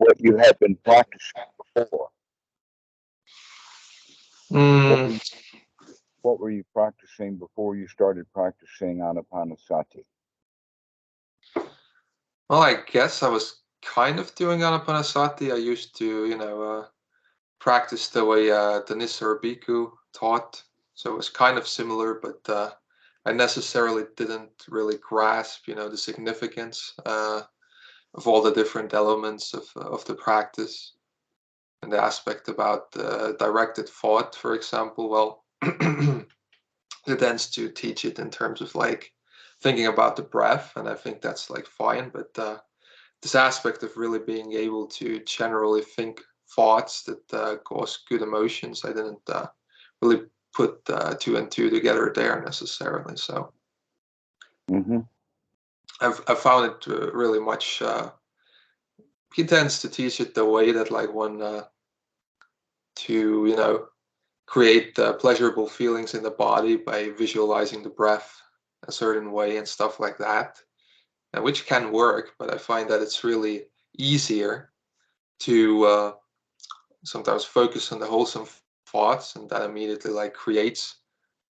what you had been practicing before. Mm. What were you practicing before you started practicing Ānāpānasati? Well, I guess I was kind of doing Ānāpānasati. I used to, practice the way the Nissa or Bhikkhu taught. So it was kind of similar, but I necessarily didn't really grasp, the significance of all the different elements of the practice. And the aspect about directed thought, for example, well, it tends to teach it in terms of like thinking about the breath, and I think that's like fine. But this aspect of really being able to generally think thoughts that cause good emotions, I didn't really put two and two together there necessarily. So I've found it really much. He tends to teach it the way that like one to create pleasurable feelings in the body by visualizing the breath a certain way and stuff like that, which can work, but I find that it's really easier to sometimes focus on the wholesome thoughts, and that immediately like creates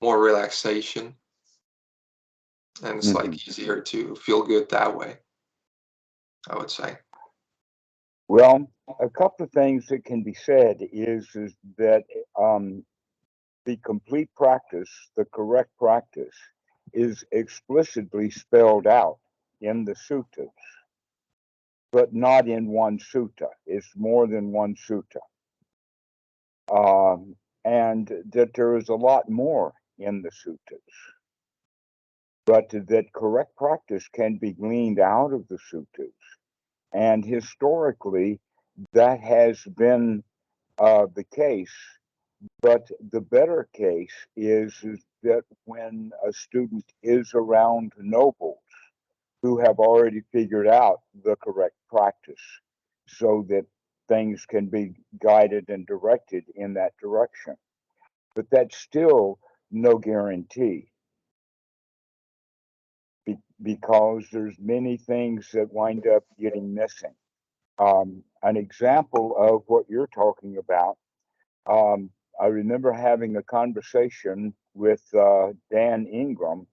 more relaxation, and it's like easier to feel good that way, I would say. Well, a couple of things that can be said is that the complete practice, the correct practice, is explicitly spelled out in the suttas, but not in one sutta. It's more than one sutta. And that there is a lot more in the suttas, but that correct practice can be gleaned out of the suttas. And historically, that has been the case. But the better case is that when a student is around nobles who have already figured out the correct practice, so that things can be guided and directed in that direction. But that's still no guarantee, because there's many things that wind up getting missing. An example of what you're talking about, I remember having a conversation with Dan Ingram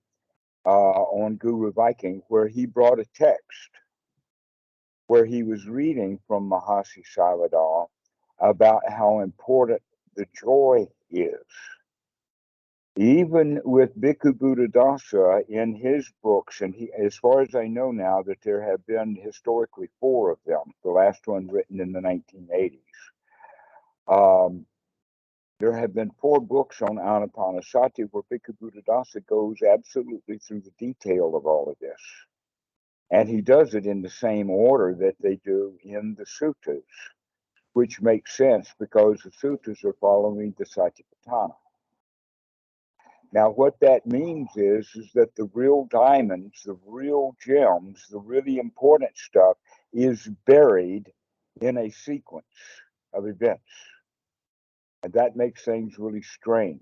on Guru Viking, where he brought a text where he was reading from Mahasi Sayadaw about how important the joy is. Even with Bhikkhu Buddhadasa in his books, and he, as far as I know now, that there have been historically 4 of them, the last one written in the 1980s. There have been 4 books on Ānāpānasati where Bhikkhu Buddhadasa goes absolutely through the detail of all of this. And he does it in the same order that they do in the suttas, which makes sense because the suttas are following the Satipatthana. Now, what that means is that the real diamonds, the real gems, the really important stuff is buried in a sequence of events. And that makes things really strange.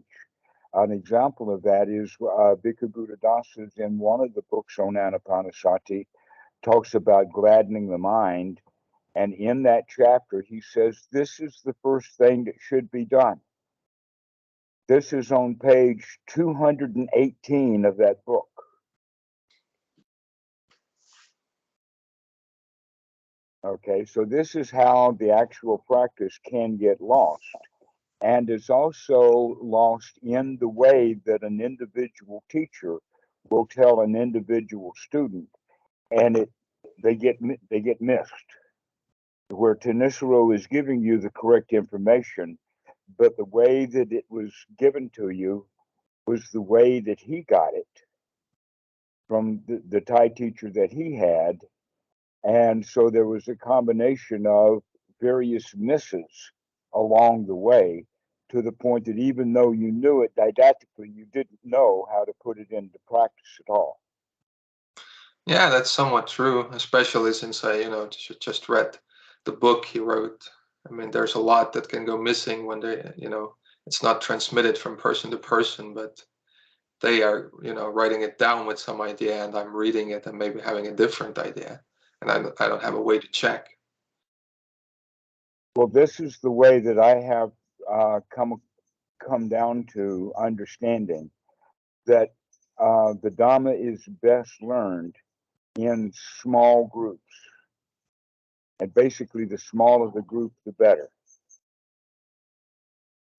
An example of that is Bhikkhu Buddhadasa's in one of the books on Ānāpānasati talks about gladdening the mind. And in that chapter, he says, this is the first thing that should be done. This is on page 218 of that book. Okay, so this is how the actual practice can get lost. And is also lost in the way that an individual teacher will tell an individual student, and they get missed. Where Thanissaro is giving you the correct information, but the way that it was given to you was the way that he got it from the Thai teacher that he had. And so there was a combination of various misses along the way, to the point that even though you knew it didactically, you didn't know how to put it into practice at all. Yeah, that's somewhat true, especially since I, just read the book he wrote. I mean, there's a lot that can go missing when it's not transmitted from person to person, but they are, writing it down with some idea, and I'm reading it and maybe having a different idea, and I don't have a way to check. Well, this is the way that I have come down to understanding that the Dhamma is best learned in small groups. And basically, the smaller the group, the better.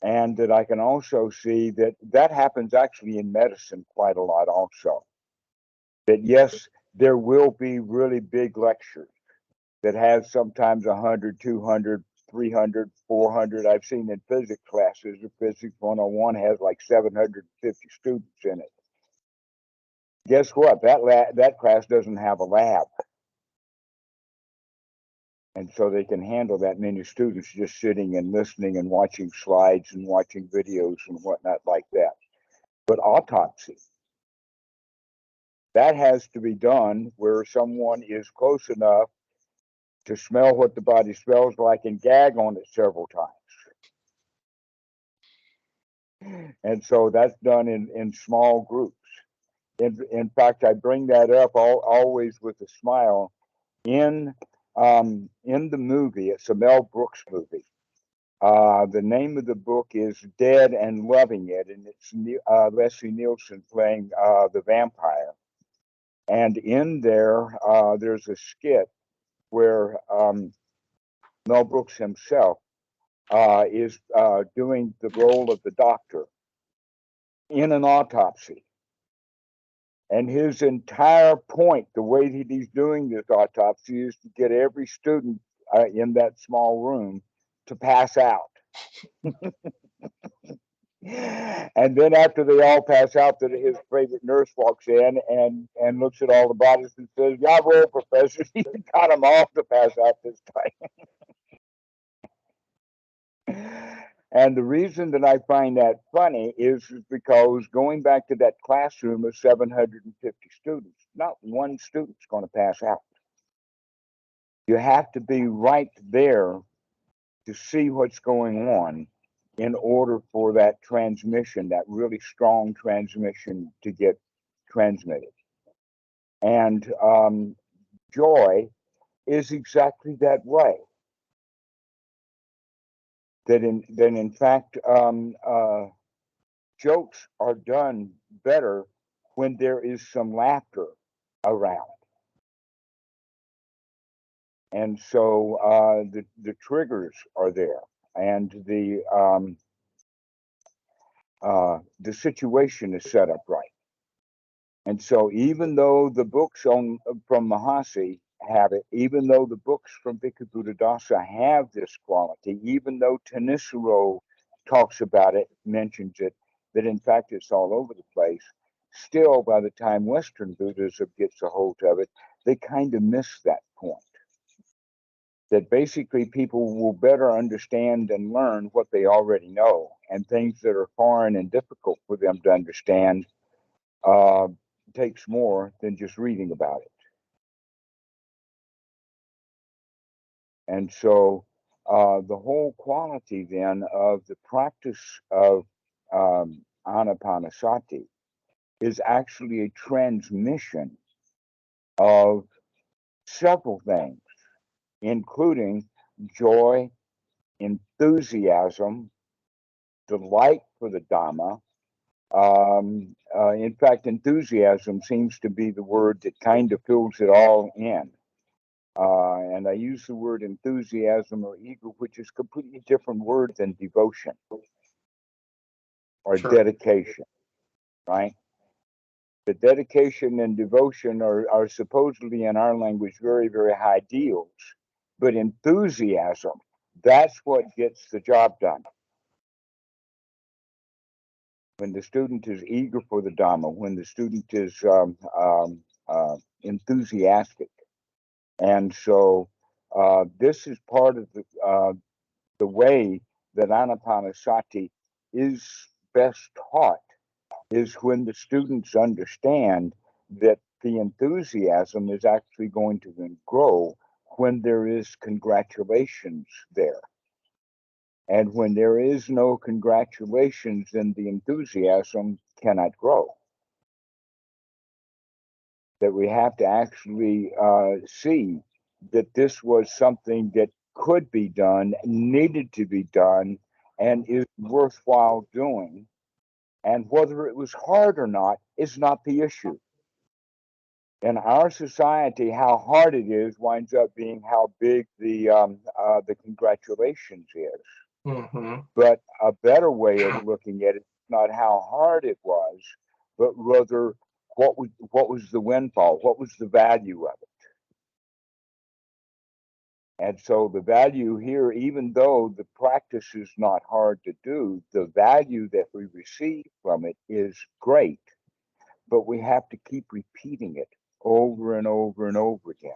And that I can also see that that happens actually in medicine quite a lot also. That yes, there will be really big lectures that have sometimes 100, 200, 300, 400. I've seen in physics classes, the Physics 101 has like 750 students in it. Guess what? That class doesn't have a lab. And so they can handle that many students just sitting and listening and watching slides and watching videos and whatnot like that. But autopsy, that has to be done where someone is close enough to smell what the body smells like and gag on it several times. And so that's done in small groups. In fact, I bring that up always with a smile. In the movie, it's a Mel Brooks movie. The name of the book is Dead and Loving It, and it's Leslie Nielsen playing the vampire. And in there, there's a skit where Mel Brooks himself is doing the role of the doctor in an autopsy. And his entire point, the way that he's doing this autopsy, is to get every student in that small room to pass out. And then after they all pass out, that his favorite nurse walks in and looks at all the bodies and says, "Yeah, well, Professor, you got them all to pass out this time." And the reason that I find that funny is because going back to that classroom of 750 students, not one student's going to pass out. You have to be right there to see what's going on in order for that transmission, that really strong transmission, to get transmitted. And joy is exactly that way. That in fact, jokes are done better when there is some laughter around. And so the triggers are there, and the situation is set up right. And so even though the books from Mahasi have it, even though the books from Bhikkhu Buddhadasa have this quality, even though Tanisaro talks about it, mentions it, that in fact it's all over the place, still by the time Western Buddhism gets a hold of it, they kind of miss that point. That basically people will better understand and learn what they already know, and things that are foreign and difficult for them to understand takes more than just reading about it. And so the whole quality then of the practice of Ānāpānasati is actually a transmission of several things, including joy, enthusiasm, delight for the Dhamma. In fact, enthusiasm seems to be the word that kind of fills it all in. And I use the word enthusiasm or ego, which is a completely different word than devotion or Sure. dedication, right? The dedication and devotion are supposedly in our language very, very high deals, but enthusiasm, that's what gets the job done. When the student is eager for the Dhamma, when the student is enthusiastic. And so this is part of the way that Ānāpānasati is best taught, is when the students understand that the enthusiasm is actually going to grow when there is congratulations there. And when there is no congratulations, then the enthusiasm cannot grow. That we have to actually see that this was something that could be done, needed to be done, and is worthwhile doing. And whether it was hard or not is not the issue. In our society, how hard it is winds up being how big the congratulations is. Mm-hmm. But a better way of looking at it is not how hard it was, but rather what was the windfall, what was the value of it. And so the value here, even though the practice is not hard to do, the value that we receive from it is great, but we have to keep repeating it over and over and over again.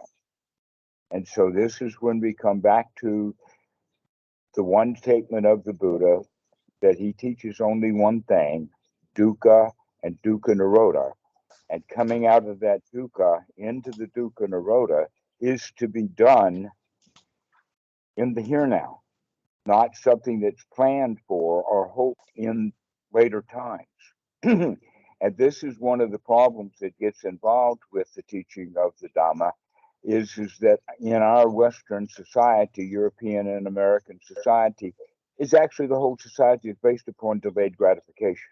And so this is when we come back to the one statement of the Buddha, that he teaches only one thing, dukkha and dukkha nirodha. And coming out of that dukkha into the dukkha nirodha is to be done in the here now, not something that's planned for or hoped in later times. And this is one of the problems that gets involved with the teaching of the Dhamma, is that in our Western society, European and American society, is actually the whole society is based upon delayed gratification.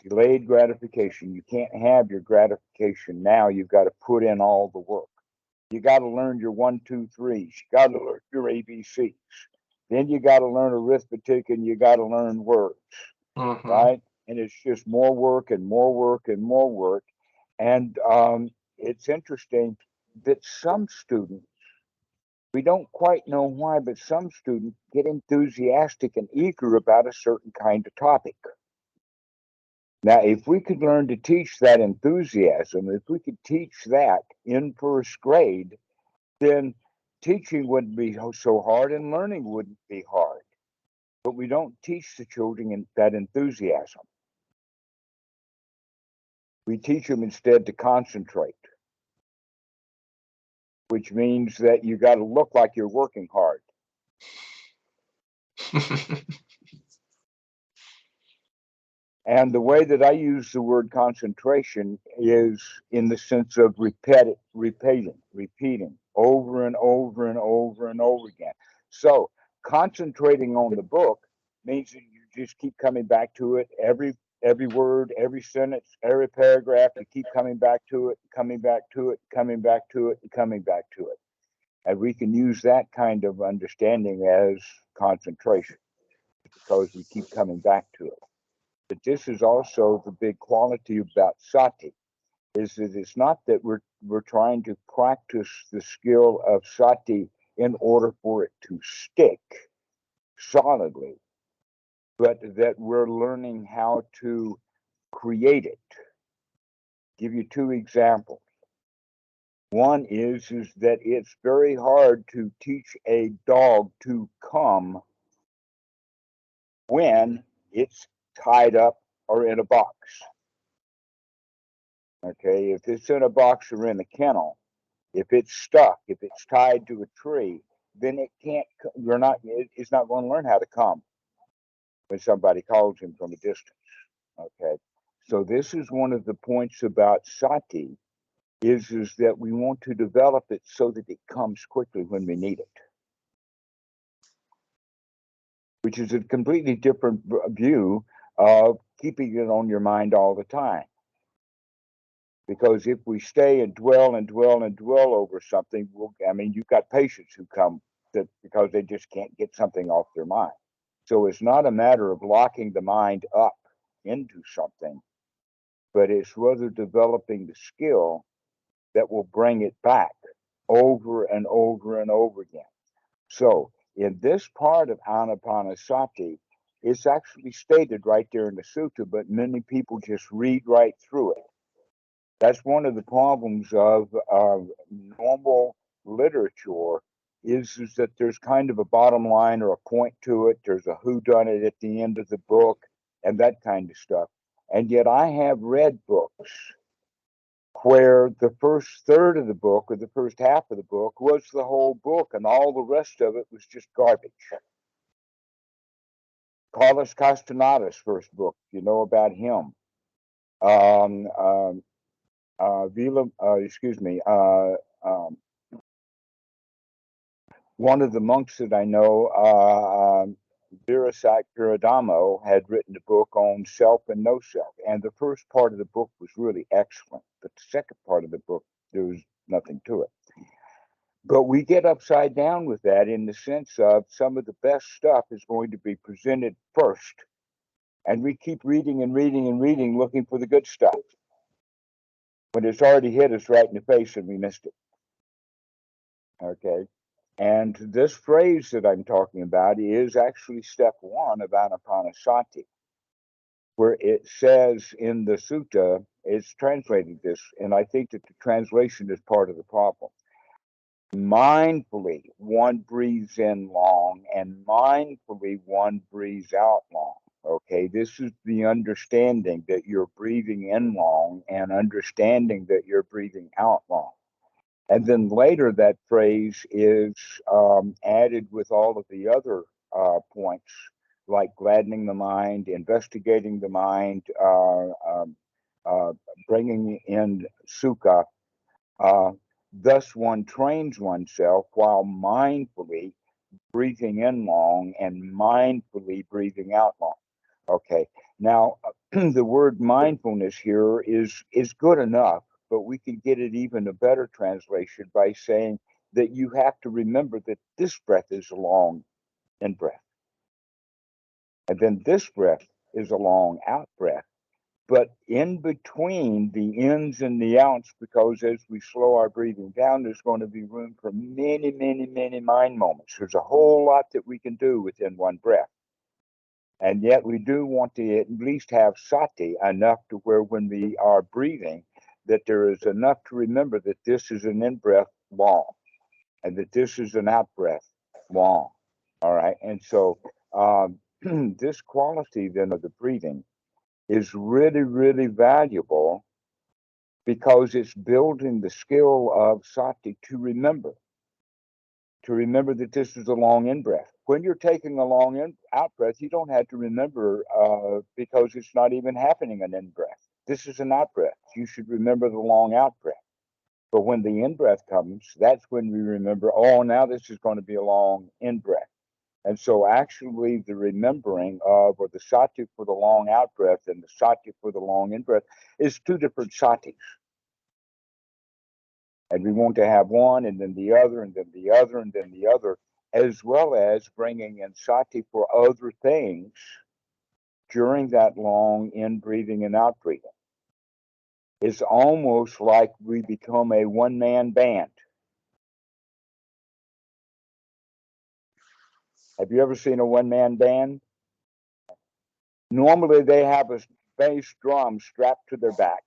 Delayed gratification. You can't have your gratification now. You've got to put in all the work. You got to learn your 1, 2, 3s. You got to learn your ABCs. Then you got to learn arithmetic and you got to learn words, right? And it's just more work and more work and more work. And it's interesting that some students, we don't quite know why, but some students get enthusiastic and eager about a certain kind of topic. Now, if we could learn to teach that enthusiasm, if we could teach that in first grade, then teaching wouldn't be so hard and learning wouldn't be hard. But we don't teach the children that enthusiasm. We teach them instead to concentrate, which means that you got to look like you're working hard. And the way that I use the word concentration is in the sense of repeating over and over and over and over again. So concentrating on the book means that you just keep coming back to it, every word, every sentence, every paragraph, you keep coming back to it, coming back to it, coming back to it, coming back to it. And we can use that kind of understanding as concentration because we keep coming back to it. But this is also the big quality about sati, is that it's not that we're trying to practice the skill of sati in order for it to stick solidly, but that we're learning how to create it. Give you 2 examples. One is that it's very hard to teach a dog to come when it's tied up or in a box. Okay, if it's in a box or in a kennel, if it's stuck, if it's tied to a tree, then it can't, it's not going to learn how to come when somebody calls him from a distance. Okay, so this is one of the points about sati, is that we want to develop it so that it comes quickly when we need it, which is a completely different view of keeping it on your mind all the time. Because if we stay and dwell and dwell and dwell over something, you've got patients who come because they just can't get something off their mind. So it's not a matter of locking the mind up into something, but it's rather developing the skill that will bring it back over and over and over again. So in this part of Ānāpānasati, it's actually stated right there in the sutta, but many people just read right through it. That's one of the problems of normal literature is that there's kind of a bottom line or a point to it. There's a whodunit at the end of the book and that kind of stuff. And yet I have read books where the first third of the book or the first half of the book was the whole book and all the rest of it was just garbage. Carlos Castaneda's first book, you know about him. one of the monks that I know, Dhamma, had written a book on self and no self. And the first part of the book was really excellent. But the second part of the book, there was nothing to it. But we get upside down with that in the sense of some of the best stuff is going to be presented first. And we keep reading and reading and reading, looking for the good stuff. When it's already hit us right in the face and we missed it. Okay. And this phrase that I'm talking about is actually step one of Ānāpānasati, where it says in the sutta, it's translated this, and I think that the translation is part of the problem. Mindfully, one breathes in long, and mindfully, one breathes out long. Okay, this is the understanding that you're breathing in long and understanding that you're breathing out long. And then later, that phrase is added with all of the other points, like gladdening the mind, investigating the mind, bringing in sukha. Thus, one trains oneself while mindfully breathing in long and mindfully breathing out long. Okay, now the word mindfulness here is good enough, but we can get it even a better translation by saying that you have to remember that this breath is a long in breath. And then this breath is a long out breath. But in between the ins and the outs, because as we slow our breathing down, there's going to be room for many, many, many mind moments. There's a whole lot that we can do within one breath. And yet we do want to at least have sati enough to where when we are breathing, that there is enough to remember that this is an in-breath long and that this is an out-breath long. All right. And so this quality then of the breathing is really, really valuable because it's building the skill of sati to remember that this is a long in-breath. When you're taking a long out-breath, you don't have to remember because it's not even happening an in-breath. This is an out-breath. You should remember the long out-breath. But when the in-breath comes, that's when we remember, oh, now this is going to be a long in-breath. And so actually the remembering of, or the sati for the long out-breath and the sati for the long in-breath is two different satis. And we want to have one and then the other and then the other and then the other, as well as bringing in sati for other things during that long in-breathing and out-breathing. It's almost like we become a one-man band. Have you ever seen a one-man band? Normally they have a bass drum strapped to their back.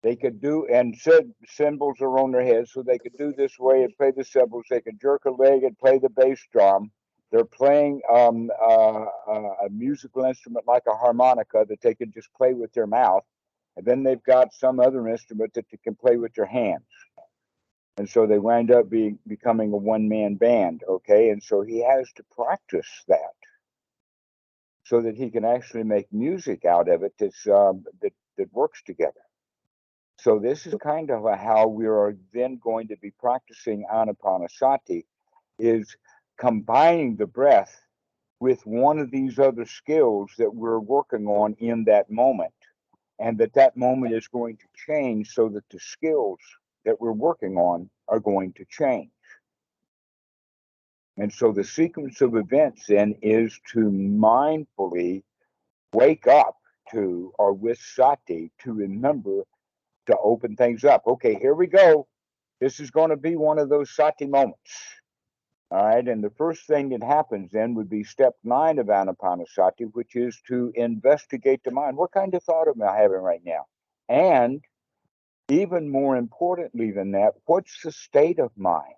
They could do, and cymbals are on their heads, so they could do this way and play the cymbals. They could jerk a leg and play the bass drum. They're playing a musical instrument like a harmonica that they can just play with their mouth. And then they've got some other instrument that they can play with their hands. And so they wind up becoming a one-man band, okay? And so he has to practice that so that he can actually make music out of it that works together. So this is kind of how we are then going to be practicing Ānāpānasati, is combining the breath with one of these other skills that we're working on in that moment. And that moment is going to change so that the skills that we're working on are going to change. And so the sequence of events then is to mindfully wake up to, or with sati, to remember to open things up. Okay, here we go. This is going to be one of those sati moments. All right, and the first thing that happens then would be step 9 of Ānāpānasati, which is to investigate the mind. What kind of thought am I having right now? And even more importantly than that, what's the state of mind?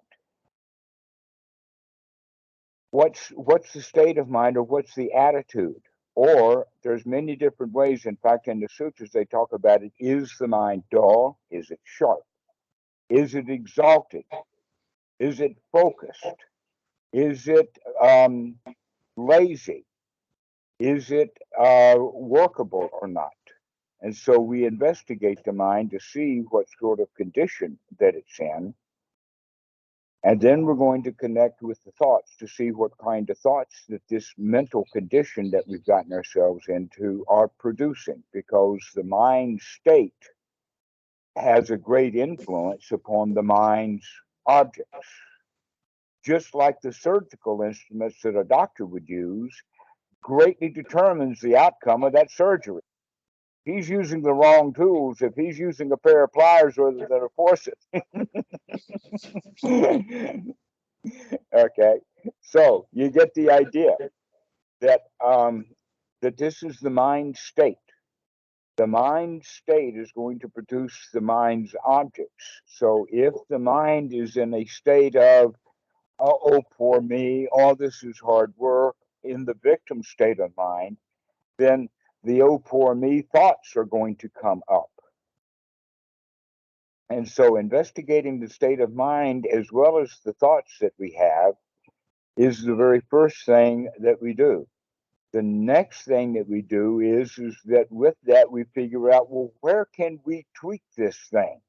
What's the state of mind, or what's the attitude? Or there's many different ways. In fact, in the sutras, they talk about it. Is the mind dull? Is it sharp? Is it exalted? Is it focused? Is it lazy? Is it workable or not? And so we investigate the mind to see what sort of condition that it's in. And then we're going to connect with the thoughts to see what kind of thoughts that this mental condition that we've gotten ourselves into are producing, because the mind state has a great influence upon the mind's objects. Just like the surgical instruments that a doctor would use greatly determines the outcome of that surgery. He's using the wrong tools if he's using a pair of pliers rather than a forceps. Okay, so you get the idea that that this is the mind state. The mind state is going to produce the mind's objects. So if the mind is in a state of, oh, poor me, all this is hard work, in the victim state of mind, then the oh, poor me thoughts are going to come up. And so investigating the state of mind as well as the thoughts that we have is the very first thing that we do. The next thing that we do is that with that we figure out, well, where can we tweak this thing?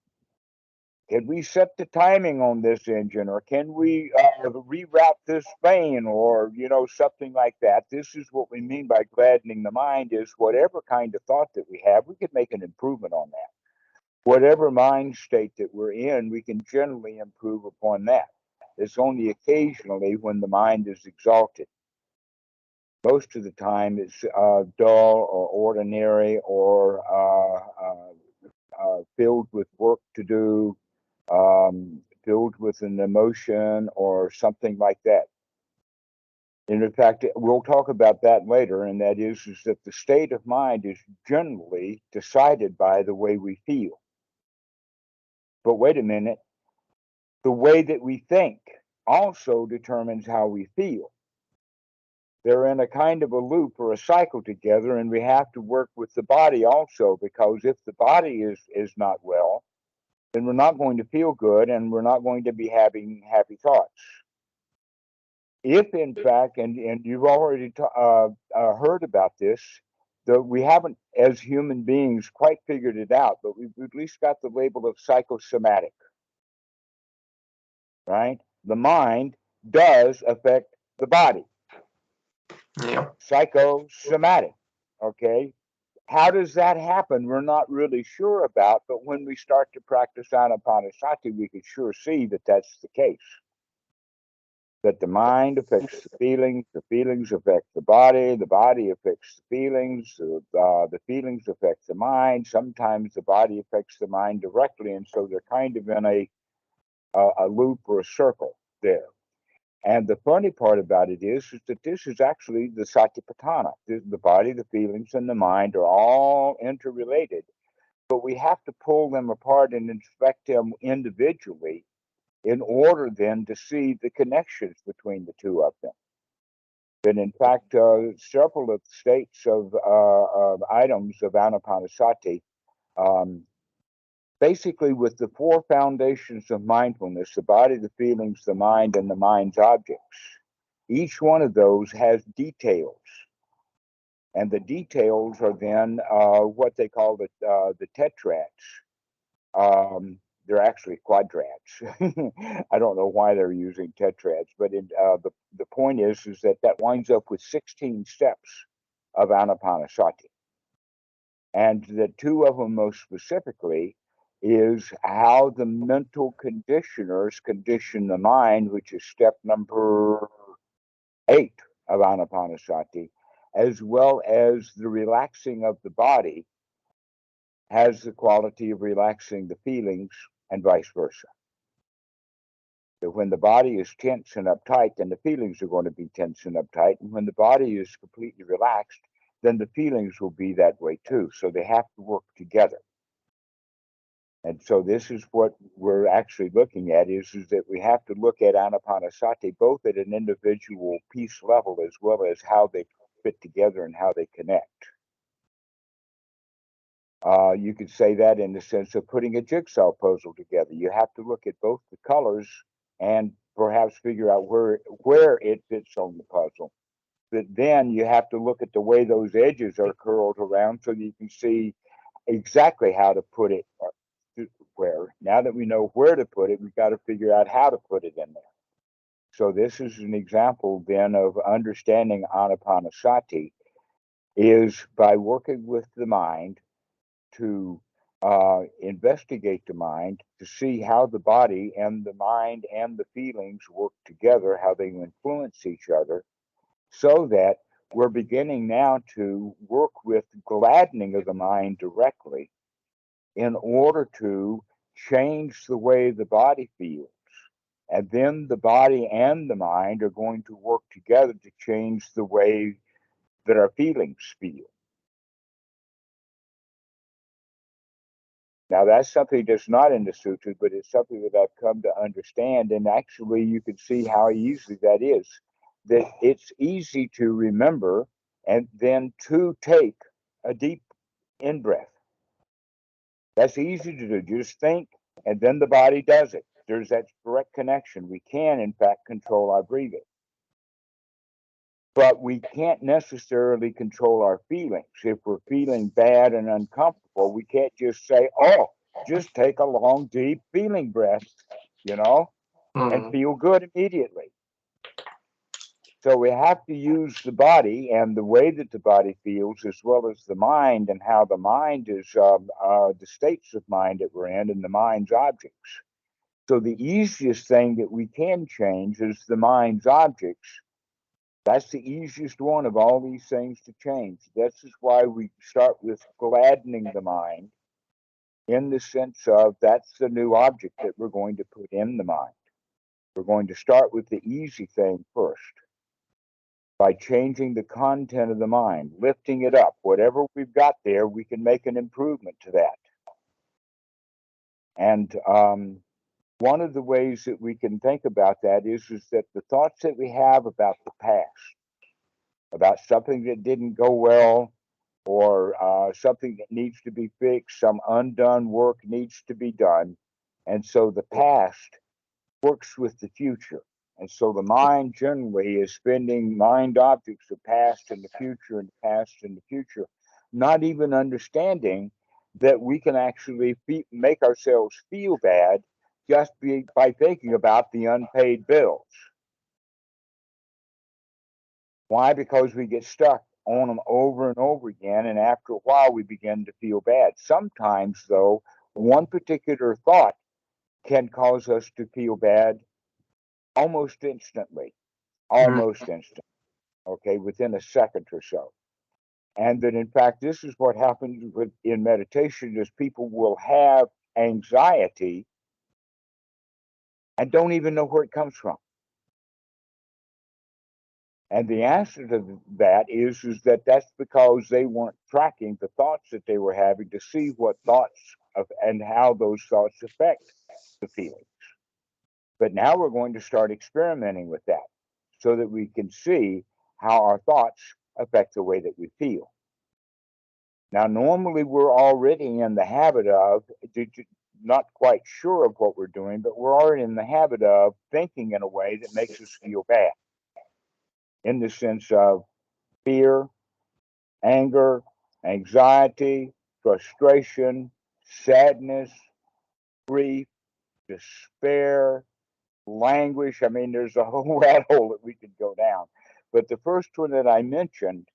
Can we set the timing on this engine, or can we reroute this vein, or something like that? This is what we mean by gladdening the mind. Is whatever kind of thought that we have, we can make an improvement on that. Whatever mind state that we're in, we can generally improve upon that. It's only occasionally when the mind is exalted. Most of the time, it's dull or ordinary or filled with work to do, filled with an emotion or something like that. And in fact, we'll talk about that later, and that is that the state of mind is generally decided by the way we feel. But wait a minute, the way that we think also determines how we feel. They're in a kind of a loop or a cycle together, and we have to work with the body also, because if the body is not well, then we're not going to feel good, and we're not going to be having happy thoughts. If in fact, and you've already heard about this, though we haven't as human beings quite figured it out, but we've at least got the label of psychosomatic, right? The mind does affect the body. Yeah. Psychosomatic, okay? How does that happen? We're not really sure about, but when we start to practice Ānāpānasati, we can sure see that that's the case. That the mind affects the feelings affect the body affects the feelings affect the mind. Sometimes the body affects the mind directly, and so they're kind of in a loop or a circle there. And the funny part about it is that this is actually the satipatthana. The body, the feelings, and the mind are all interrelated, but we have to pull them apart and inspect them individually in order then to see the connections between the two of them. And in fact, several of the states of items of Ānāpānasati, basically with the four foundations of mindfulness, the body, the feelings, the mind, and the mind's objects, each one of those has details. And the details are then what they call the tetrads. They're actually quadrats. I don't know why they're using tetrads, but the point is that winds up with 16 steps of Ānāpānasati. And the two of them most specifically is how the mental conditioners condition the mind, which is step number 8 of Ānāpānasati, as well as the relaxing of the body has the quality of relaxing the feelings and vice versa. That when the body is tense and uptight, then the feelings are going to be tense and uptight. And when the body is completely relaxed, then the feelings will be that way too. So they have to work together. And so this is what we're actually looking at is that we have to look at Ānāpānasati both at an individual piece level as well as how they fit together and how they connect. You could say that in the sense of putting a jigsaw puzzle together. You have to look at both the colors and perhaps figure out where it fits on the puzzle. But then you have to look at the way those edges are curled around so you can see exactly how to put it where. Now that we know where to put it, we've got to figure out how to put it in there. So this is an example then of understanding Ānāpānasati is by working with the mind to investigate the mind, to see how the body and the mind and the feelings work together, how they influence each other, so that we're beginning now to work with gladdening of the mind directly in order to change the way the body feels. And then the body and the mind are going to work together to change the way that our feelings feel. Now, that's something that's not in the sutras, but it's something that I've come to understand. And actually, you can see how easy that is. That it's easy to remember and then to take a deep in-breath. That's easy to do. Just think, and then the body does it. There's that direct connection. We can, in fact, control our breathing. But we can't necessarily control our feelings. If we're feeling bad and uncomfortable, we can't just say, oh, just take a long, deep feeling breath, and feel good immediately. So we have to use the body and the way that the body feels, as well as the mind and how the mind is, the states of mind that we're in and the mind's objects. So the easiest thing that we can change is the mind's objects. That's the easiest one of all these things to change. This is why we start with gladdening the mind in the sense of that's the new object that we're going to put in the mind. We're going to start with the easy thing first by changing the content of the mind, lifting it up. Whatever we've got there, we can make an improvement to that. And one of the ways that we can think about that is that the thoughts that we have about the past, about something that didn't go well, or something that needs to be fixed, some undone work needs to be done. And so the past works with the future. And so the mind generally is spending mind objects of past and the future and the past and the future, not even understanding that we can actually make ourselves feel bad just by thinking about the unpaid bills. Why? Because we get stuck on them over and over again, and after a while we begin to feel bad. Sometimes, though, one particular thought can cause us to feel bad almost instantly, okay, within a second or so. And that, in fact, this is what happens in meditation is people will have anxiety and don't even know where it comes from. And the answer to that is that that's because they weren't tracking the thoughts that they were having to see what thoughts and how those thoughts affect the feelings. But now we're going to start experimenting with that so that we can see how our thoughts affect the way that we feel. Now, normally we're already in the habit of, not quite sure of what we're doing, but we're already in the habit of thinking in a way that makes us feel bad. In the sense of fear, anger, anxiety, frustration, sadness, grief, despair, languish. I mean, there's a whole rat hole that we could go down. But the first one that I mentioned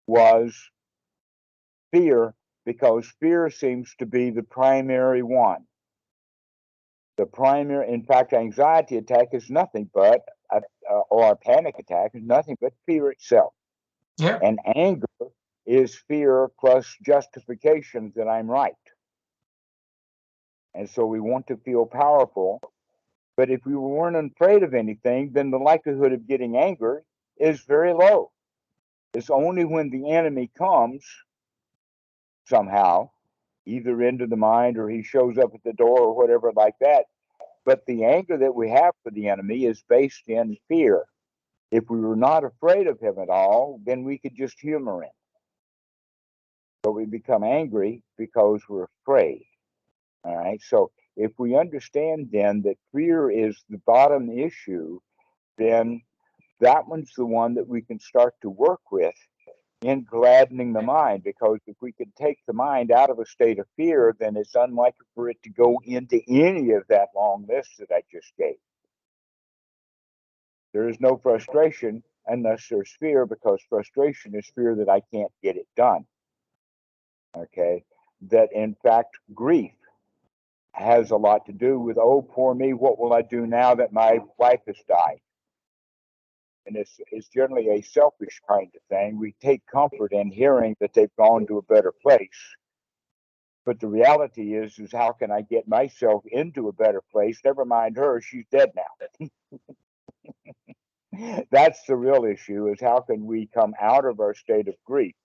was fear, because fear seems to be the primary one. In fact, anxiety attack is nothing but, or a panic attack is nothing but fear itself. Yeah. And anger is fear plus justification that I'm right. And so we want to feel powerful. But if we weren't afraid of anything, then the likelihood of getting anger is very low. It's only when the enemy comes somehow, either into the mind or he shows up at the door or whatever like that. But the anger that we have for the enemy is based in fear. If we were not afraid of him at all, then we could just humor him. But we become angry because we're afraid. All right. So if we understand then that fear is the bottom issue, then that one's the one that we can start to work with in gladdening the mind, because if we could take the mind out of a state of fear, then it's unlikely for it to go into any of that long list that I just gave. There is no frustration unless there's fear, because frustration is fear that I can't get it done. Okay? That in fact, grief has a lot to do with, oh, poor me, what will I do now that my wife has died? And it's generally a selfish kind of thing. We take comfort in hearing that they've gone to a better place. But the reality is how can I get myself into a better place? Never mind her, she's dead now. That's the real issue, is how can we come out of our state of grief?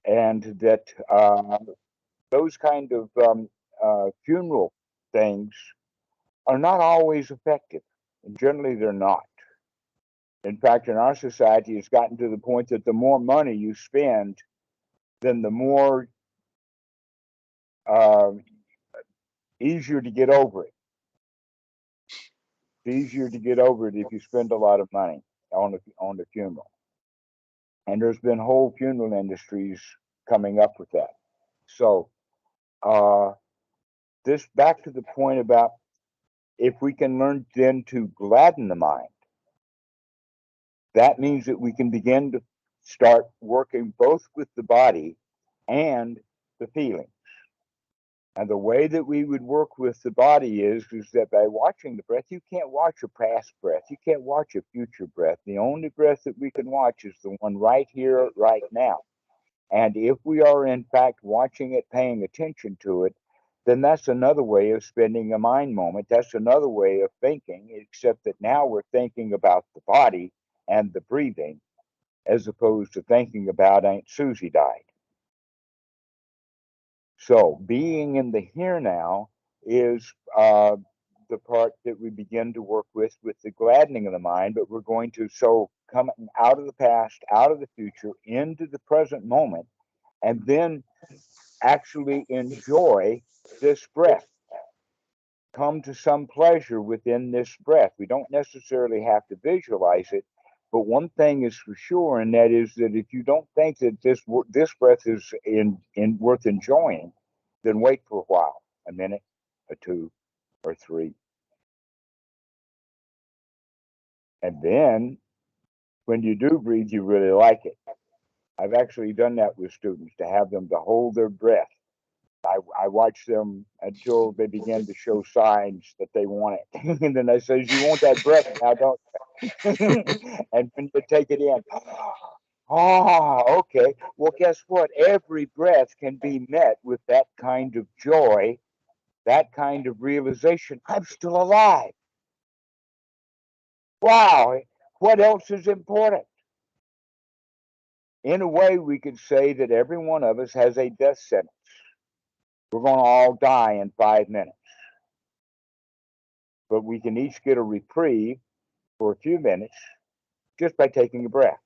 And that those kind of funeral things are not always effective. And generally, they're not. In fact, in our society, it's gotten to the point that the more money you spend, then the more easier to get over it. It's easier to get over it if you spend a lot of money on the funeral. And there's been whole funeral industries coming up with that. So this back to the point about if we can learn then to gladden the mind, that means that we can begin to start working both with the body and the feelings. And the way that we would work with the body is that by watching the breath, you can't watch a past breath. You can't watch a future breath. The only breath that we can watch is the one right here, right now. And if we are in fact watching it, paying attention to it, then that's another way of spending a mind moment. That's another way of thinking, except that now we're thinking about the body and the breathing, as opposed to thinking about Aunt Susie died. So being in the here now is the part that we begin to work with the gladdening of the mind, but we're going to come out of the past, out of the future, into the present moment, and then actually enjoy this breath. Come to some pleasure within this breath. We don't necessarily have to visualize it, but one thing is for sure, and that is that if you don't think that this breath is worth enjoying, then wait for a while, a minute, or two, or three. And then when you do breathe, you really like it. I've actually done that with students, to have them to hold their breath. I watch them until they begin to show signs that they want it. And then I says, you want that breath now, don't you? And when you take it in, okay. Well, guess what? Every breath can be met with that kind of joy, that kind of realization. I'm still alive. Wow. What else is important? In a way, we could say that every one of us has a death sentence. We're going to all die in 5 minutes. But we can each get a reprieve for a few minutes just by taking a breath.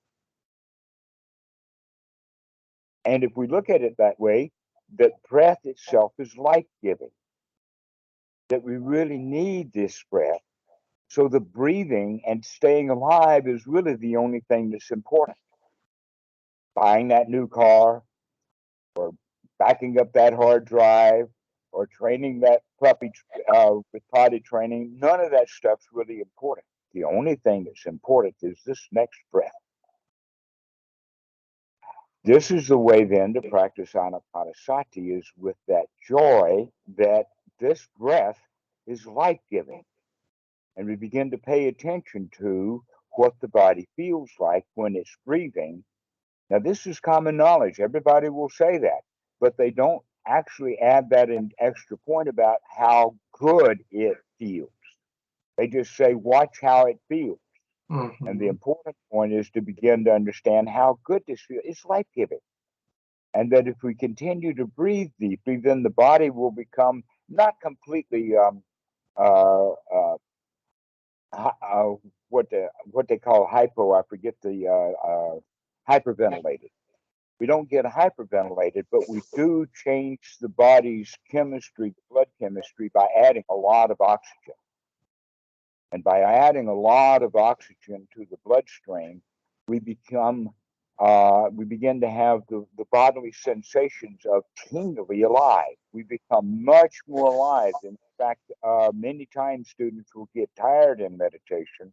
And if we look at it that way, that breath itself is life-giving, that we really need this breath. So the breathing and staying alive is really the only thing that's important. Buying that new car, or backing up that hard drive, or training that puppy with potty training, none of that stuff's really important. The only thing that's important is this next breath. This is the way then to practice Ānāpānasati, is with that joy that this breath is life-giving. And we begin to pay attention to what the body feels like when it's breathing. Now, this is common knowledge. Everybody will say that, but they don't actually add that in extra point about how good it feels. They just say, watch how it feels. Mm-hmm. And the important point is to begin to understand how good this feels. It's life-giving. And that if we continue to breathe deeply, then the body will become not completely what they call hypo. I forget the hyperventilated. We don't get hyperventilated, but we do change the body's chemistry, blood chemistry, by adding a lot of oxygen. And by adding a lot of oxygen to the bloodstream, we become we begin to have the bodily sensations of tingly alive. We become much more alive. In fact, many times students will get tired in meditation.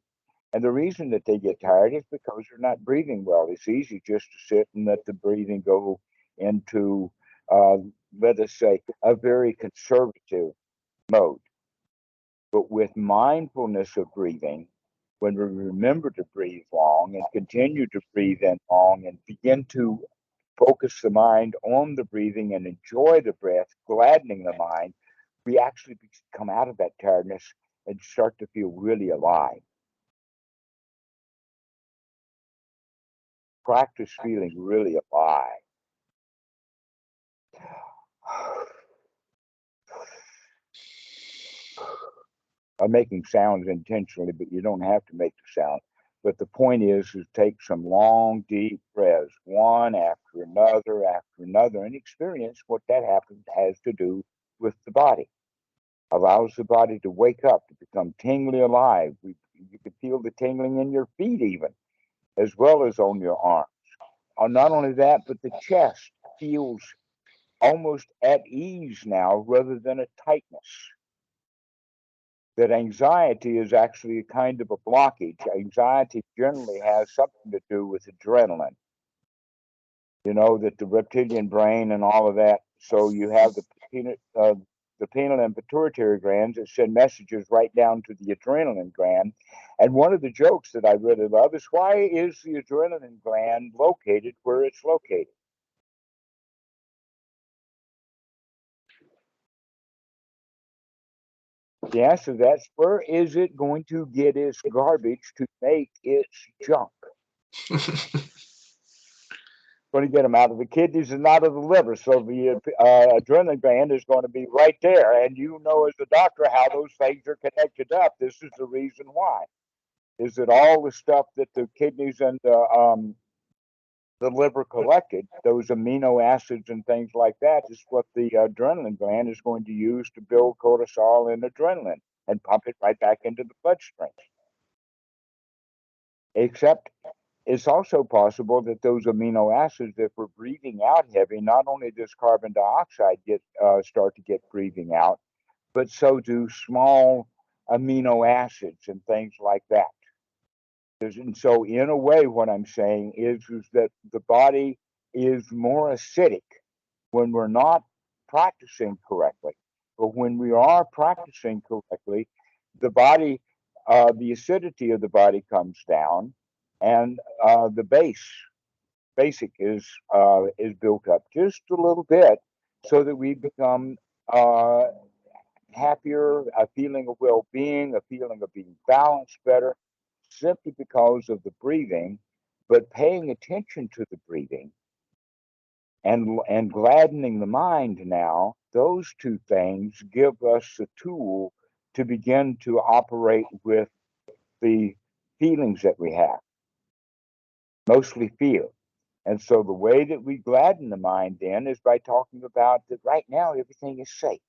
And the reason that they get tired is because they're not breathing well. It's easy just to sit and let the breathing go into, let us say, a very conservative mode. But with mindfulness of breathing, when we remember to breathe long and continue to breathe in long and begin to focus the mind on the breathing and enjoy the breath, gladdening the mind, we actually come out of that tiredness and start to feel really alive. Practice feeling really alive. I'm making sounds intentionally, but you don't have to make the sound. But the point is take some long, deep breaths, one after another, and experience what that happens has to do with the body. Allows the body to wake up, to become tingly alive. You can feel the tingling in your feet even, as well as on your arms. Not only that, but the chest feels almost at ease now rather than a tightness. That anxiety is actually a kind of a blockage. Anxiety generally has something to do with adrenaline. You know, that the reptilian brain and all of that. So you have the penile and pituitary glands that send messages right down to the adrenaline gland. And one of the jokes that I really love is, why is the adrenaline gland located where it's located? The answer to that's, where is it going to get its garbage to make its junk? Going to get them out of the kidneys and out of the liver. So the adrenaline gland is going to be right there. And you know, as a doctor, how those things are connected up. This is the reason why. Is that all the stuff that the kidneys and the liver collected, those amino acids and things like that, is what the adrenaline gland is going to use to build cortisol and adrenaline and pump it right back into the bloodstream. Except it's also possible that those amino acids, if we're breathing out heavy, not only does carbon dioxide start to get breathing out, but so do small amino acids and things like that. And so, in a way, what I'm saying is that the body is more acidic when we're not practicing correctly. But when we are practicing correctly, the body, the acidity of the body comes down, and the basic is built up just a little bit, so that we become happier, a feeling of well-being, a feeling of being balanced better, simply because of the breathing. But paying attention to the breathing and gladdening the mind now, those two things give us the tool to begin to operate with the feelings that we have, mostly fear. And so the way that we gladden the mind then is by talking about that right now everything is safe.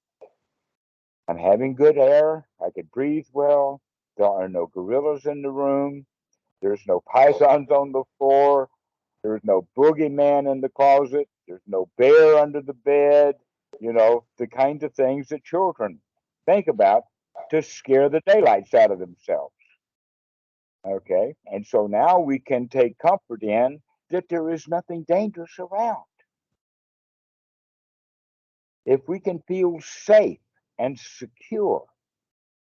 I'm having good air. I can breathe well. There are no gorillas in the room. There's no pythons on the floor. There's no boogeyman in the closet. There's no bear under the bed. You know, the kinds of things that children think about to scare the daylights out of themselves. Okay. And so now we can take comfort in that there is nothing dangerous around. If we can feel safe and secure,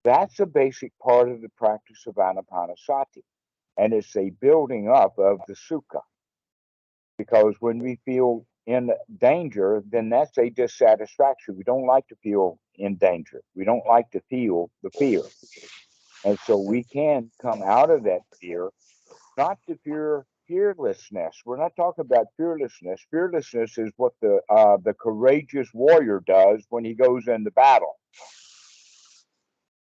that's a basic part of the practice of Ānāpānasati. And it's a building up of the sukha. Because when we feel in danger, then that's a dissatisfaction. We don't like to feel in danger. We don't like to feel the fear. And so we can come out of that fear, not to fearlessness. We're not talking about fearlessness. Fearlessness is what the courageous warrior does when he goes into battle.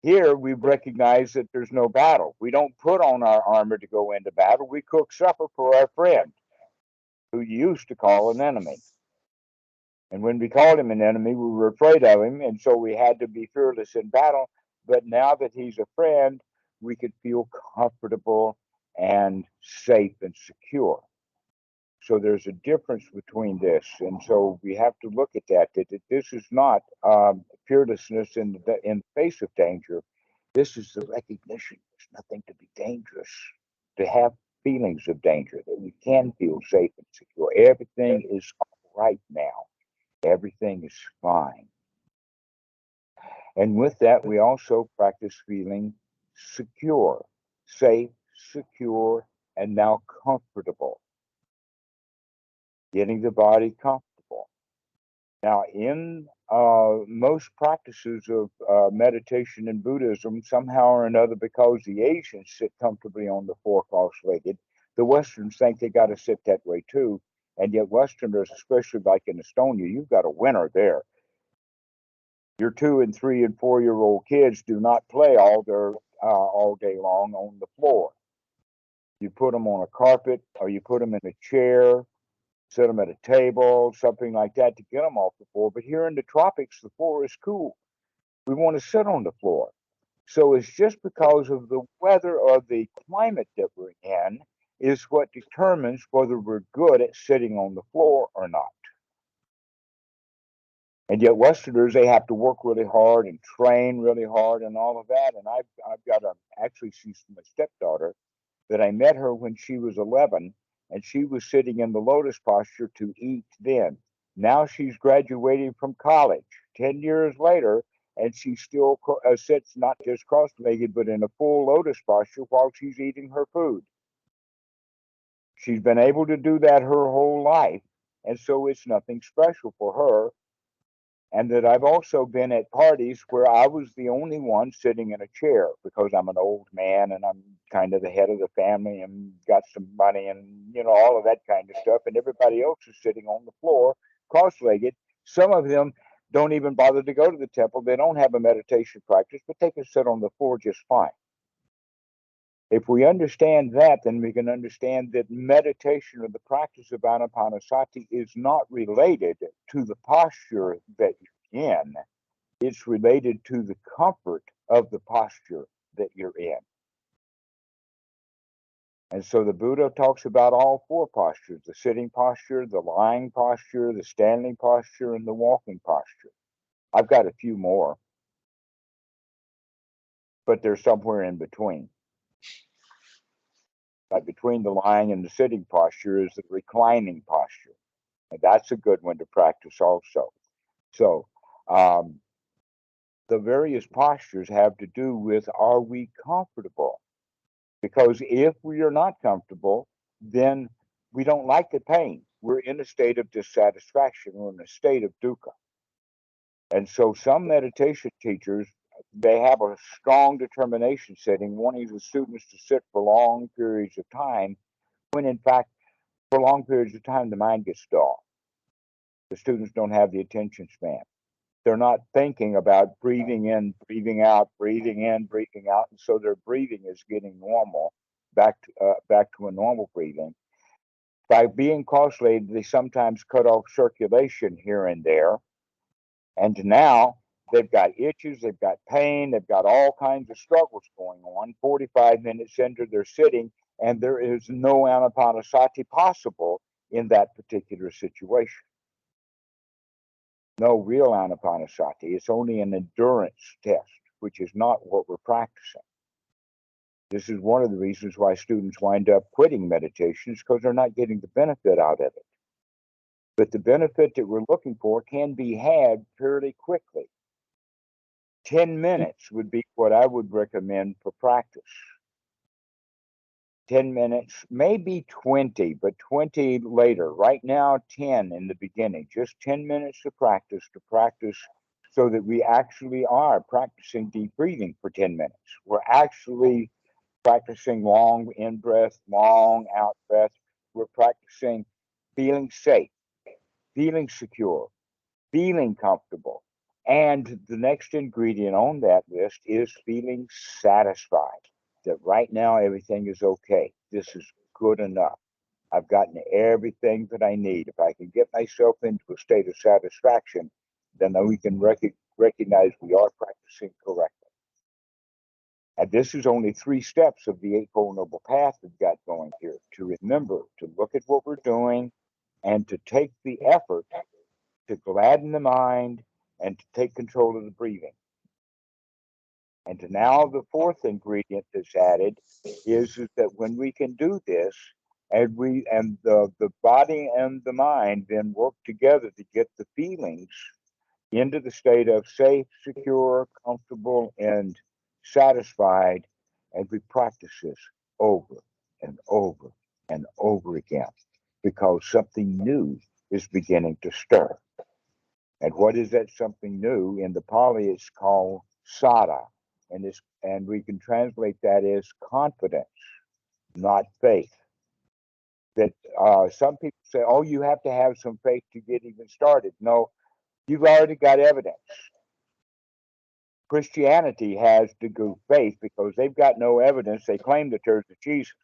Here, we recognize that there's no battle. We don't put on our armor to go into battle. We cook supper for our friend, who you used to call an enemy. And when we called him an enemy, we were afraid of him, and so we had to be fearless in battle. But now that he's a friend, we could feel comfortable and safe and secure. So there's a difference between this. And so we have to look at that this is not fearlessness in the face of danger. This is the recognition there's nothing to be dangerous, to have feelings of danger, that we can feel safe and secure. Everything is all right now. Everything is fine. And with that, we also practice feeling secure, safe, secure, and now comfortable. Getting the body comfortable. Now, in most practices of meditation in Buddhism, somehow or another, because the Asians sit comfortably on the floor cross-legged, the Westerns think they got to sit that way too. And yet Westerners, especially like in Estonia, you've got a winner there. Your 2 and 3 and 4-year-old kids do not play all day long on the floor. You put them on a carpet, or you put them in a chair, set them at a table, something like that, to get them off the floor. But here in the tropics, the floor is cool. We want to sit on the floor. So it's just because of the weather or the climate that we're in is what determines whether we're good at sitting on the floor or not. And yet Westerners, they have to work really hard and train really hard and all of that. And I've got actually, she's my stepdaughter, that I met her when she was 11, and she was sitting in the lotus posture to eat then. Now she's graduating from college 10 years later, and she still sits not just cross-legged, but in a full lotus posture while she's eating her food. She's been able to do that her whole life, and so it's nothing special for her. And that I've also been at parties where I was the only one sitting in a chair because I'm an old man and I'm kind of the head of the family and got some money and, all of that kind of stuff. And everybody else is sitting on the floor, cross-legged. Some of them don't even bother to go to the temple. They don't have a meditation practice, but they can sit on the floor just fine. If we understand that, then we can understand that meditation or the practice of Ānāpānasati is not related to the posture that you're in. It's related to the comfort of the posture that you're in. And so the Buddha talks about all 4 postures: the sitting posture, the lying posture, the standing posture, and the walking posture. I've got a few more, but they're somewhere in between. Like between the lying and the sitting posture is the reclining posture. And that's a good one to practice also. So the various postures have to do with, are we comfortable? Because if we are not comfortable, then we don't like the pain. We're in a state of dissatisfaction. We're in a state of dukkha. And so some meditation teachers, they have a strong determination setting, wanting the students to sit for long periods of time, when in fact, for long periods of time, the mind gets dull. The students don't have the attention span. They're not thinking about breathing in, breathing out, breathing in, breathing out. And so their breathing is getting normal, back to a normal breathing. By being cross-legged, they sometimes cut off circulation here and there. And now they've got itches, they've got pain, they've got all kinds of struggles going on. 45 minutes into their sitting, and there is no Ānāpānasati possible in that particular situation. No real Ānāpānasati. It's only an endurance test, which is not what we're practicing. This is one of the reasons why students wind up quitting meditations, because they're not getting the benefit out of it. But the benefit that we're looking for can be had fairly quickly. 10 minutes would be what I would recommend for practice. 10 minutes, maybe 20, but 20 later. Right now, 10 in the beginning. Just 10 minutes to practice so that we actually are practicing deep breathing for 10 minutes. We're actually practicing long in-breath, long out-breath. We're practicing feeling safe, feeling secure, feeling comfortable. And the next ingredient on that list is feeling satisfied, that right now everything is okay. This is good enough. I've gotten everything that I need. If I can get myself into a state of satisfaction, then we can recognize we are practicing correctly. And this is only 3 steps of the Eightfold Noble Path we've got going here. To remember, to look at what we're doing, and to take the effort to gladden the mind and to take control of the breathing. And now the 4th ingredient that's added is that when we can do this, and the body and the mind then work together to get the feelings into the state of safe, secure, comfortable, and satisfied, and we practice this over and over and over again, because something new is beginning to stir. And what is that something new? In the Pali, it's called sada, and we can translate that as confidence, not faith. That some people say, "Oh, you have to have some faith to get even started." No, you've already got evidence. Christianity has to go faith because they've got no evidence. They claim that there's a Jesus.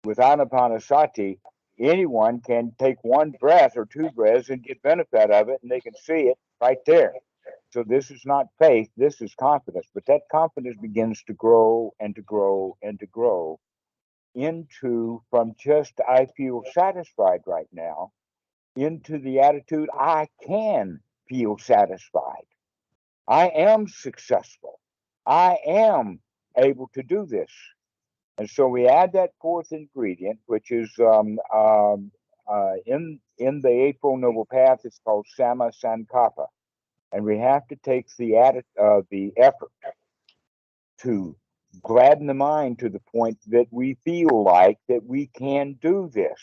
With Ānāpānasati, anyone can take 1 breath or 2 breaths and get benefit of it, and they can see it right there. So this is not faith, this is confidence. But that confidence begins to grow and to grow and to grow into, from just I feel satisfied right now, into the attitude I can feel satisfied. I am successful. I am able to do this. And so we add that 4th ingredient, which is in the Eightfold Noble Path, it's called sammā sankappa. And we have to take the effort to gladden the mind to the point that we feel like that we can do this.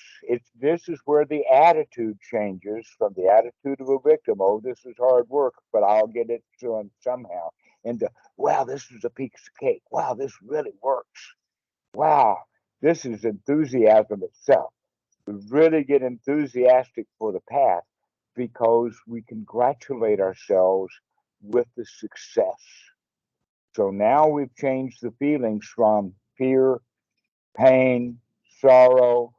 This is where the attitude changes from the attitude of a victim. Oh, this is hard work, but I'll get it done somehow. Into, wow, this is a piece of cake. Wow, this really works. Wow, this is enthusiasm itself. We really get enthusiastic for the path because we congratulate ourselves with the success. So now we've changed the feelings from fear, pain, sorrow,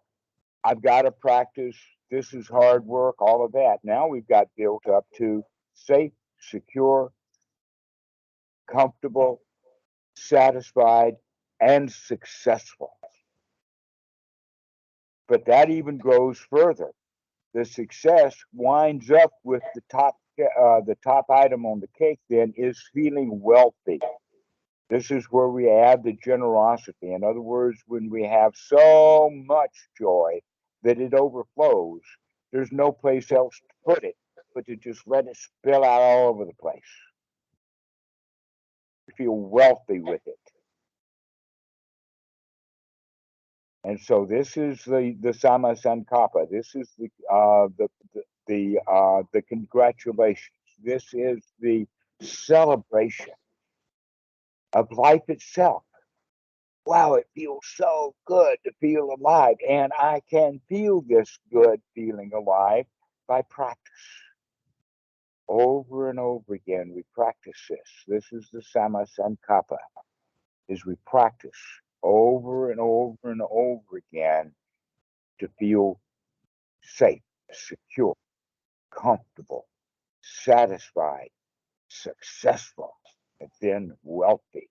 I've got to practice, this is hard work, all of that. Now we've got built up to safe, secure, comfortable, satisfied, and successful. But that even goes further. The success winds up with the top item on the cake. Then is feeling wealthy. This is where we add the generosity. In other words, when we have so much joy that it overflows, there's no place else to put it but to just let it spill out all over the place. You feel wealthy with it. And so this is the sammā sankappa. This is the congratulations. This is the celebration of life itself. Wow, it feels so good to feel alive. And I can feel this good feeling alive by practice. Over and over again, we practice this. This is the sammā sankappa, is we practice over and over and over again to feel safe, secure, comfortable, satisfied, successful, and then wealthy.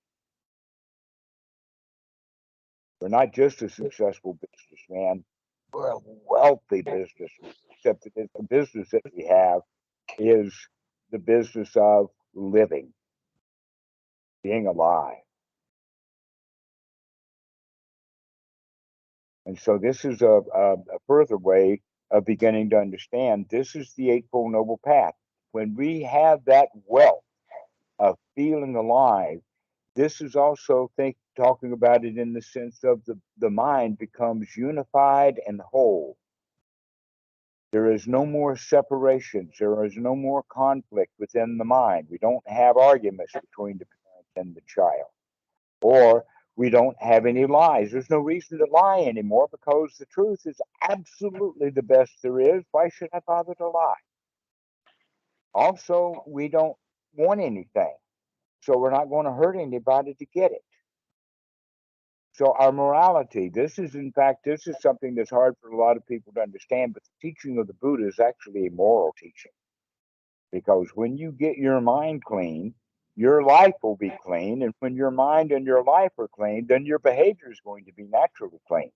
We're not just a successful businessman, we're a wealthy businessman, except that the business that we have is the business of living, being alive. And so this is a further way of beginning to understand this is the Eightfold Noble Path. When we have that wealth of feeling alive, this is also talking about it in the sense of the mind becomes unified and whole. There is no more separations. There is no more conflict within the mind. We don't have arguments between the parent and the child. Or we don't have any lies. There's no reason to lie anymore because the truth is absolutely the best there is. Why should I bother to lie? Also, we don't want anything. So we're not going to hurt anybody to get it. So our morality, this is something that's hard for a lot of people to understand, but the teaching of the Buddha is actually a moral teaching. Because when you get your mind clean, your life will be clean. And when your mind and your life are clean, then your behavior is going to be naturally clean.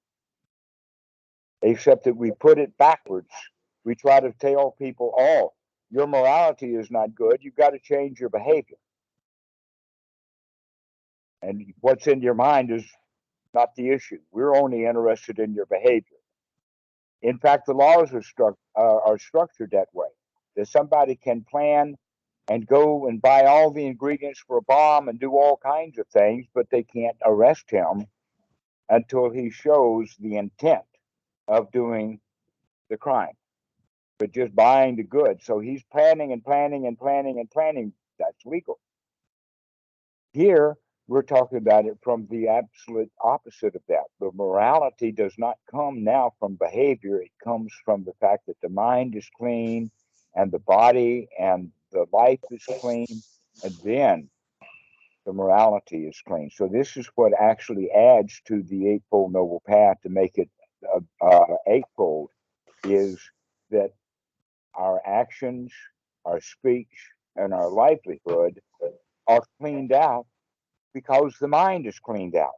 Except that we put it backwards. We try to tell people, oh, your morality is not good. You've got to change your behavior. And what's in your mind is not the issue. We're only interested in your behavior. In fact, the laws are structured that way, that somebody can plan and go and buy all the ingredients for a bomb and do all kinds of things, but they can't arrest him until he shows the intent of doing the crime, but just buying the goods. So he's planning and planning and planning and planning. That's legal. Here, we're talking about it from the absolute opposite of that. The morality does not come now from behavior. It comes from the fact that the mind is clean and the body and the life is clean, and then the morality is clean. So this is what actually adds to the Eightfold Noble Path to make it eightfold, is that our actions, our speech, and our livelihood are cleaned out because the mind is cleaned out.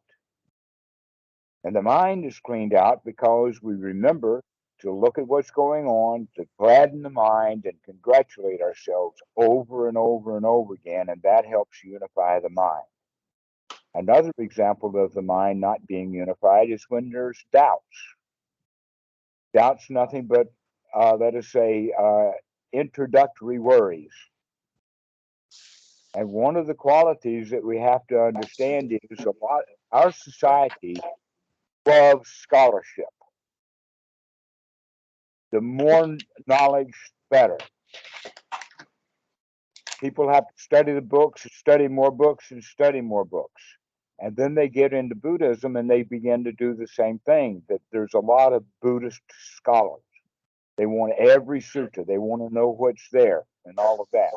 And the mind is cleaned out because we remember to look at what's going on, to gladden the mind and congratulate ourselves over and over and over again, and that helps unify the mind. Another example of the mind not being unified is when there's doubts. Doubts nothing but, let us say, introductory worries. And one of the qualities that we have to understand is our society loves scholarship. The more knowledge, better. People have to study the books, study more books, and study more books. And then they get into Buddhism and they begin to do the same thing, that there's a lot of Buddhist scholars. They want every sutta. They want to know what's there and all of that.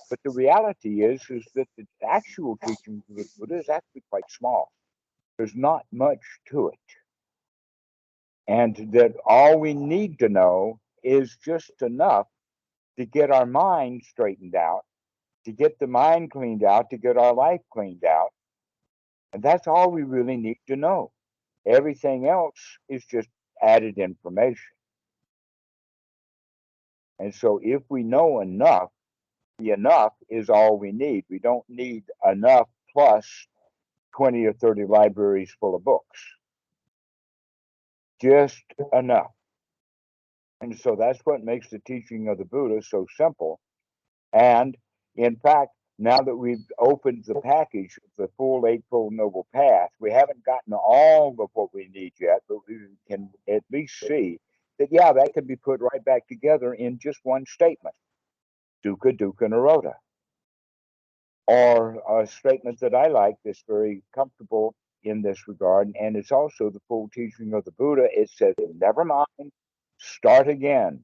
But the reality is that the actual teachings of the Buddha is actually quite small. There's not much to it. And that all we need to know is just enough to get our mind straightened out, to get the mind cleaned out, to get our life cleaned out. And that's all we really need to know. Everything else is just added information. And so if we know enough, the enough is all we need. We don't need enough plus 20 or 30 libraries full of books. Just enough. And so that's what makes the teaching of the Buddha so simple. And in fact, now that we've opened the package of the full Eightfold Noble Path, we haven't gotten all of what we need yet, but we can at least see that, yeah, that can be put right back together in just one statement. Dukkha dukkha nirodha. Or a statement that I like that's very comfortable in this regard, and it's also the full teaching of the Buddha. It says, never mind, start again.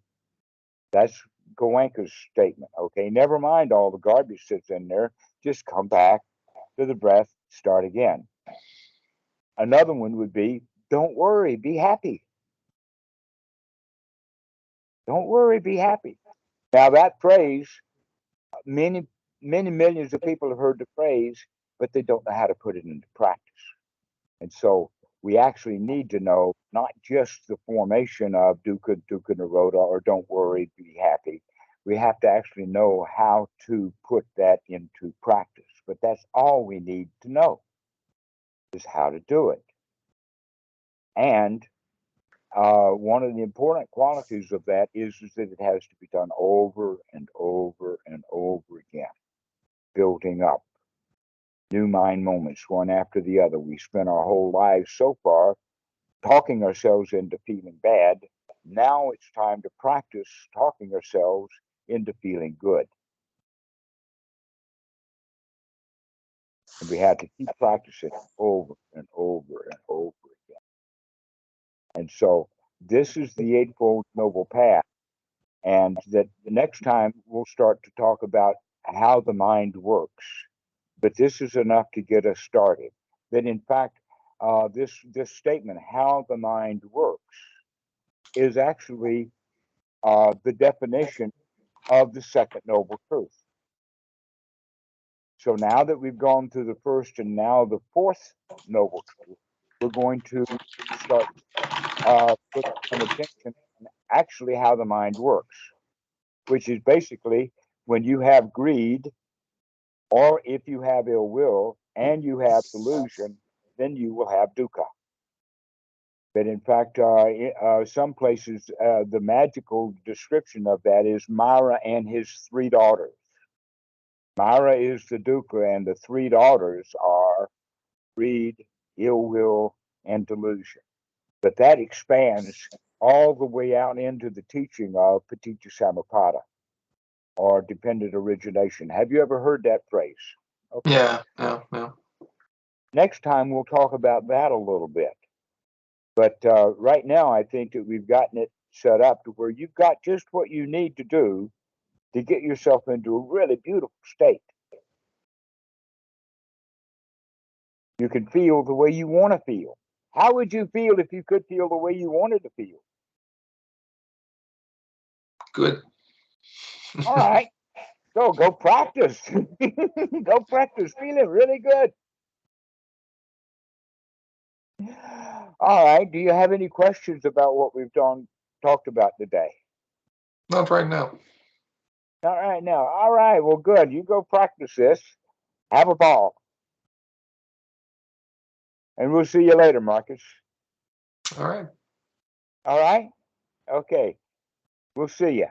That's Goenka's statement, okay? Never mind all the garbage that's in there. Just come back to the breath, start again. Another one would be, don't worry, be happy. Don't worry, be happy. Now that phrase, many millions of people have heard the phrase, but they don't know how to put it into practice. And so we actually need to know not just the formation of dukkha dukkha nirodha, or don't worry, be happy. We have to actually know how to put that into practice. But that's all we need to know, is how to do it. And one of the important qualities of that is that it has to be done over and over and over again, building up new mind moments, one after the other. We spent our whole lives so far talking ourselves into feeling bad. Now it's time to practice talking ourselves into feeling good. And we have to keep practicing over and over and over again. And so this is the Eightfold Noble Path. And that the next time we'll start to talk about how the mind works. But this is enough to get us started. That in fact, this statement, how the mind works, is actually the definition of the second noble truth. So now that we've gone through the first and now the fourth noble truth, we're going to start putting some attention on actually how the mind works, which is basically when you have greed, or if you have ill will and you have delusion, then you will have dukkha. But in fact, some places, the magical description of that is Mara and his three daughters. Mara is the dukkha, and the three daughters are greed, ill will, and delusion. But that expands all the way out into the teaching of paticca samuppada, or dependent origination. Have you ever heard that phrase? Okay. Yeah. Next time we'll talk about that a little bit. But right now, I think that we've gotten it set up to where you've got just what you need to do to get yourself into a really beautiful state. You can feel the way you want to feel. How would you feel if you could feel the way you wanted to feel? Good. All right. So go practice. Go practice feeling really good. All right. Do you have any questions about what we've talked about today? Not right now. Not right now. All right. Well, good. You go practice this. Have a ball. And we'll see you later, Marcus. All right. All right? Okay. We'll see you.